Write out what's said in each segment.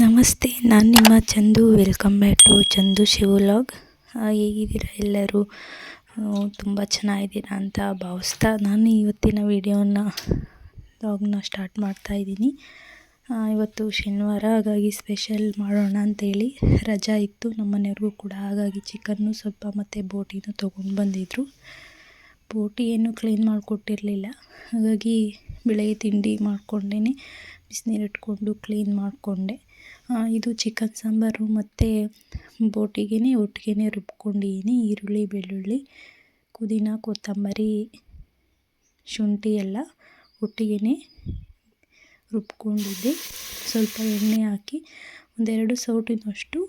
ನಮಸ್ತೆ, ನಾನು ನಿಮ್ಮ Chandu. Welcome back to Chandu ಶಿವಲಾಗ್. ಹೇಗಿದ್ದೀರಾ ಎಲ್ಲರೂ? ತುಂಬ ಚೆನ್ನಾಗಿದ್ದೀರಾ ಅಂತ ಭಾವಿಸ್ತಾ ನಾನು ಇವತ್ತಿನ ವ್ಲಾಗ್ನ ಸ್ಟಾರ್ಟ್ ಮಾಡ್ತಾಯಿದ್ದೀನಿ. ಇವತ್ತು ಶನಿವಾರ, ಹಾಗಾಗಿ ಸ್ಪೆಷಲ್ ಮಾಡೋಣ ಅಂತೇಳಿ ರಜಾ ಇತ್ತು ನಮ್ಮ ಮನೆಯವ್ರಿಗೂ ಕೂಡ. ಹಾಗಾಗಿ ಚಿಕನ್ನು ಸ್ವಲ್ಪ ಮತ್ತು ಬೋಟಿನೂ ತೊಗೊಂಡು ಬಂದಿದ್ದರು. ಬೋಟಿ ಏನು ಕ್ಲೀನ್ ಮಾಡಿಕೊಟ್ಟಿರಲಿಲ್ಲ, ಹಾಗಾಗಿ ಬೆಳಗ್ಗೆ ತಿಂಡಿ ಮಾಡ್ಕೊಂಡೇ ಬಿಸಿನೀರು ಇಟ್ಕೊಂಡು ಕ್ಲೀನ್ ಮಾಡಿಕೊಂಡೆ. ಇದು ಚಿಕನ್ ಸಾಂಬಾರು ಮತ್ತು ಬೋಟಿಗೆ ಒಟ್ಟಿಗೆ ರುಬ್ಕೊಂಡಿದ್ದೀನಿ. ಈರುಳ್ಳಿ, ಬೆಳ್ಳುಳ್ಳಿ, ಪುದೀನ, ಕೊತ್ತಂಬರಿ, ಶುಂಠಿ ಎಲ್ಲ ಒಟ್ಟಿಗೆ ರುಬ್ಕೊಂಡಿದ್ದೆ. ಸ್ವಲ್ಪ ಎಣ್ಣೆ ಹಾಕಿ ಒಂದೆರಡು ಸೌಟಿನಷ್ಟು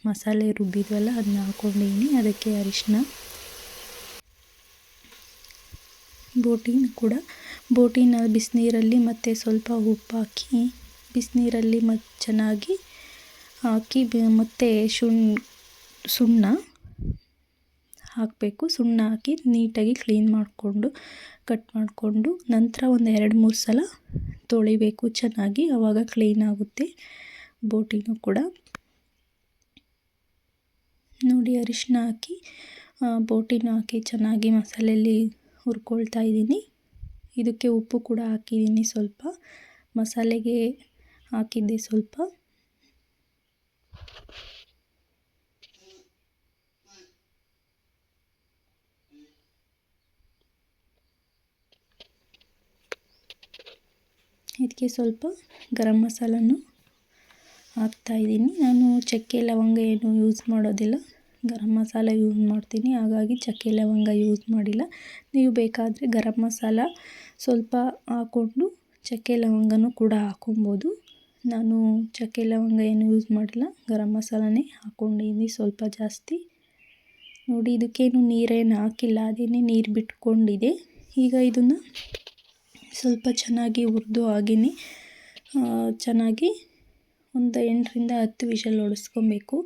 ಮಸಾಲೆ ರುಬ್ಬಿದ್ವಲ್ಲ ಅದನ್ನ ಹಾಕ್ಕೊಂಡಿದ್ದೀನಿ. ಅದಕ್ಕೆ ಅರಿಶಿನ, ಬೋಟಿನ ಬಿಸಿನೀರಲ್ಲಿ ಮತ್ತು ಸ್ವಲ್ಪ ಉಪ್ಪು ಹಾಕಿ ಬಿಸಿನೀರಲ್ಲಿ ಚೆನ್ನಾಗಿ ಹಾಕಿ ಮತ್ತು ಸುಣ್ಣ ಹಾಕಬೇಕು. ಸುಣ್ಣ ಹಾಕಿ ನೀಟಾಗಿ ಕ್ಲೀನ್ ಮಾಡಿಕೊಂಡು ಕಟ್ ಮಾಡಿಕೊಂಡು ನಂತರ ಒಂದು 2-3 ಸಲ ತೊಳಿಬೇಕು ಚೆನ್ನಾಗಿ, ಆವಾಗ ಕ್ಲೀನ್ ಆಗುತ್ತೆ ಬೋಟಿನೂ ಕೂಡ. ನೋಡಿ, ಅರಿಶಿನ ಹಾಕಿ ಬೋಟಿನ ಹಾಕಿ ಚೆನ್ನಾಗಿ ಮಸಾಲೆಯಲ್ಲಿ ಹುರ್ಕೊಳ್ತಾ ಇದ್ದೀನಿ. ಇದಕ್ಕೆ ಉಪ್ಪು ಕೂಡ ಹಾಕಿದ್ದೀನಿ, ಸ್ವಲ್ಪ ಮಸಾಲೆಗೆ ಹಾಕಿದ್ದೆ ಸ್ವಲ್ಪ. ಇದಕ್ಕೆ ಸ್ವಲ್ಪ ಗರಂ ಮಸಾಲನ್ನು ಹಾಕ್ತಾಯಿದ್ದೀನಿ. ನಾನು ಚಕ್ಕೆ ಲವಂಗ ಏನು ಯೂಸ್ ಮಾಡೋದಿಲ್ಲ, ಗರಂ ಮಸಾಲ ಯೂಸ್ ಮಾಡ್ತೀನಿ. ಹಾಗಾಗಿ ಚಕ್ಕೆ ಲವಂಗ ಯೂಸ್ ಮಾಡಿಲ್ಲ. ನೀವು ಬೇಕಾದರೆ ಗರಂ ಮಸಾಲ ಸ್ವಲ್ಪ ಹಾಕ್ಕೊಂಡು ಚಕ್ಕೆ ಲವಂಗನೂ ಕೂಡ ಹಾಕ್ಕೊಬೋದು. ನಾನು ಚಕ್ಕೆ ಲವಂಗ ಏನು ಯೂಸ್ ಮಾಡಿಲ್ಲ, ಗರಂ ಮಸಾಲನೇ ಹಾಕ್ಕೊಂಡಿದ್ದೀನಿ ಸ್ವಲ್ಪ ಜಾಸ್ತಿ. ನೋಡಿ, ಇದಕ್ಕೇನು ನೀರೇನು ಹಾಕಿಲ್ಲ, ಅದೇನೇ ನೀರು ಬಿಟ್ಕೊಂಡಿದೆ. ಈಗ ಇದನ್ನು ಸ್ವಲ್ಪ ಚೆನ್ನಾಗಿ ಹುರಿದು ಹಾಗೆಯೇ ಚೆನ್ನಾಗಿ ಒಂದು 8-10 ವಿಷಲ್ ಹೊಡೆಸ್ಕೊಬೇಕು.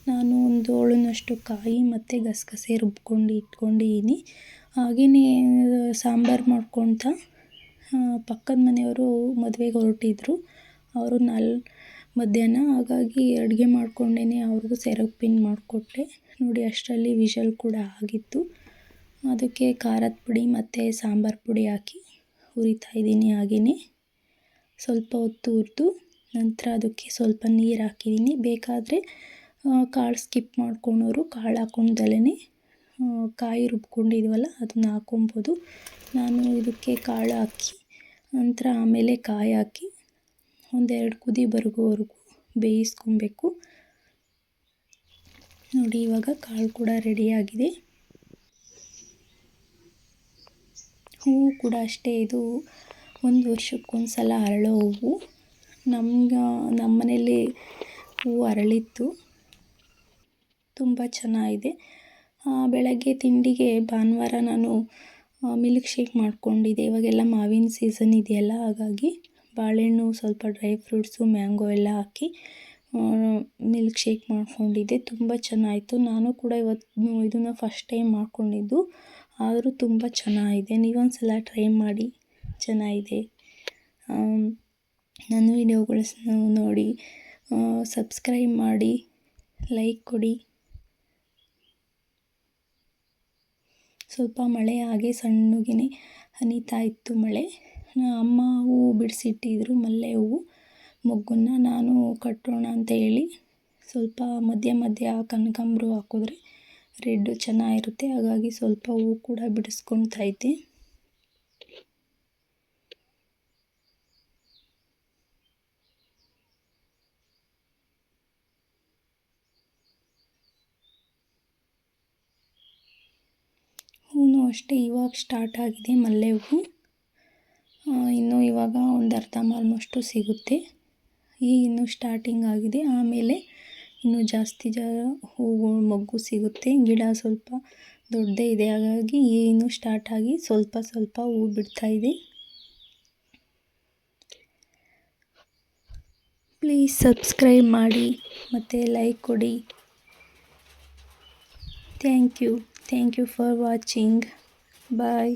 ನಾನು ಒಂದು ಹೋಳಿನಷ್ಟು ಕಾಯಿ ಮತ್ತು ಗಸಗಸೆ ರುಬ್ಕೊಂಡು ಇಟ್ಕೊಂಡಿದ್ದೀನಿ. ಹಾಗೆಯೇ ಸಾಂಬಾರು ಮಾಡ್ಕೊತ ಪಕ್ಕದ ಮನೆಯವರು ಮದುವೆಗೆ ಹೊರಟಿದ್ರು, ಅವರು ಮಧ್ಯಾಹ್ನ. ಹಾಗಾಗಿ ಅಡುಗೆ ಮಾಡ್ಕೊಂಡೇ ಅವ್ರಿಗೂ ಸೆರಗಿನ ಮಾಡಿಕೊಟ್ಟೆ. ನೋಡಿ, ಅಷ್ಟರಲ್ಲಿ ವಿಷಲ್ ಕೂಡ ಆಗಿತ್ತು. ಅದಕ್ಕೆ ಖಾರದ ಪುಡಿ ಮತ್ತು ಸಾಂಬಾರು ಪುಡಿ ಹಾಕಿ ಹುರಿತಾಯಿದ್ದೀನಿ. ಹಾಗೆಯೇ ಸ್ವಲ್ಪ ಹೊತ್ತು ಹುರಿದು ನಂತರ ಅದಕ್ಕೆ ಸ್ವಲ್ಪ ನೀರು ಹಾಕಿದ್ದೀನಿ. ಬೇಕಾದರೆ ಕಾಳು ಸ್ಕಿಪ್ ಮಾಡ್ಕೊಳೋರು ಕಾಳು ಹಾಕ್ಕೊಂಡಲೇ ಕಾಯಿ ರುಬ್ಕೊಂಡಿದ್ವಲ್ಲ ಅದನ್ನ ಹಾಕ್ಕೊಬೋದು. ನಾನು ಇದಕ್ಕೆ ಕಾಳು ಹಾಕಿ ನಂತರ ಆಮೇಲೆ ಕಾಯಿ ಹಾಕಿ 1-2 ಕುದಿ ಬರೋವರೆಗೂ ಬೇಯಿಸ್ಕೊಬೇಕು. ನೋಡಿ, ಇವಾಗ ಕಾಳು ಕೂಡ ರೆಡಿಯಾಗಿದೆ. ಹೂವು ಕೂಡ ಅಷ್ಟೇ, ಇದು 1 ವರ್ಷಕ್ಕೊಂದು ಸಲ ಅರಳೋ ಹೂವು. ನಮ್ಮ ಮನೇಲಿ ಹೂವು ಅರಳಿತ್ತು, ತುಂಬ ಚೆನ್ನಾಗಿದೆ. ಬೆಳಗ್ಗೆ ತಿಂಡಿಗೆ ಭಾನುವಾರ ನಾನು ಮಿಲ್ಕ್ ಶೇಕ್ ಮಾಡ್ಕೊಂಡಿದ್ದೆ. ಇವಾಗೆಲ್ಲ ಮಾವಿನ ಸೀಸನ್ ಇದೆಯಲ್ಲ, ಹಾಗಾಗಿ ಬಾಳೆಹಣ್ಣು, ಸ್ವಲ್ಪ ಡ್ರೈ ಫ್ರೂಟ್ಸು, ಮ್ಯಾಂಗೋ ಎಲ್ಲ ಹಾಕಿ ಮಿಲ್ಕ್ ಶೇಕ್ ಮಾಡ್ಕೊಂಡಿದ್ದೆ. ತುಂಬ ಚೆನ್ನಾಯಿತು. ನಾನು ಕೂಡ ಇದನ್ನು ಫಸ್ಟ್ ಟೈಮ್ ಮಾಡ್ಕೊಂಡಿದ್ದು, ಆದರೂ ತುಂಬ ಚೆನ್ನಾಗಿದೆ. ನೀವೊಂದು ಸಲ ಟ್ರೈ ಮಾಡಿ, ಚೆನ್ನಾಗಿದೆ. ನನ್ನ ವೀಡಿಯೋಗಳನ್ನ ನೋಡಿ ಸಬ್ಸ್ಕ್ರೈಬ್ ಮಾಡಿ, ಲೈಕ್ ಕೊಡಿ. ಸ್ವಲ್ಪ ಮಳೆ ಹಾಗೆ ಸಣ್ಣಗೆ ಹನಿತಾ ಇತ್ತು ಮಳೆ. ಅಮ್ಮ ಹೂವು ಬಿಡಿಸಿಟ್ಟಿದ್ರು, ಮಲ್ಲೆ ಹೂವು ಮೊಗ್ಗನ್ನ. ನಾನು ಕಟ್ಟೋಣ ಅಂತ ಹೇಳಿ ಸ್ವಲ್ಪ ಮಧ್ಯ ಕನಕಾಂಬರ ಹಾಕಿದ್ರೆ ರೆಡ್ಡು ಚೆನ್ನಾಗಿರುತ್ತೆ. ಹಾಗಾಗಿ ಸ್ವಲ್ಪ ಹೂವು ಕೂಡ ಬಿಡಿಸ್ಕೊತಾ ಇದ್ದೆ. ಹೂವು ಅಷ್ಟೇ ಇವಾಗ ಸ್ಟಾರ್ಟ್ ಆಗಿದೆ ಮಲ್ಲೆ ಹೂವು. ಇನ್ನು ಇವಾಗ ಒಂದು ಅರ್ಧ ಮಾರ್ನಷ್ಟು ಸಿಗುತ್ತೆ. ಇನ್ನೂ ಸ್ಟಾರ್ಟಿಂಗ್ ಆಗಿದೆ. ಆಮೇಲೆ ಇನ್ನೂ ಜಾಸ್ತಿ ಹೂವು ಮೊಗ್ಗು ಸಿಗುತ್ತೆ. ಗಿಡ ಸ್ವಲ್ಪ ದೊಡ್ಡದೇ ಇದೆ, ಹಾಗಾಗಿ ಇನ್ನೂ ಸ್ಟಾರ್ಟ್ ಆಗಿ ಸ್ವಲ್ಪ ಹೂವು ಬಿಡ್ತಾಯಿದೆ. ಪ್ಲೀಸ್ ಸಬ್ಸ್ಕ್ರೈಬ್ ಮಾಡಿ ಮತ್ತು ಲೈಕ್ ಕೊಡಿ. Thank you for watching. Bye.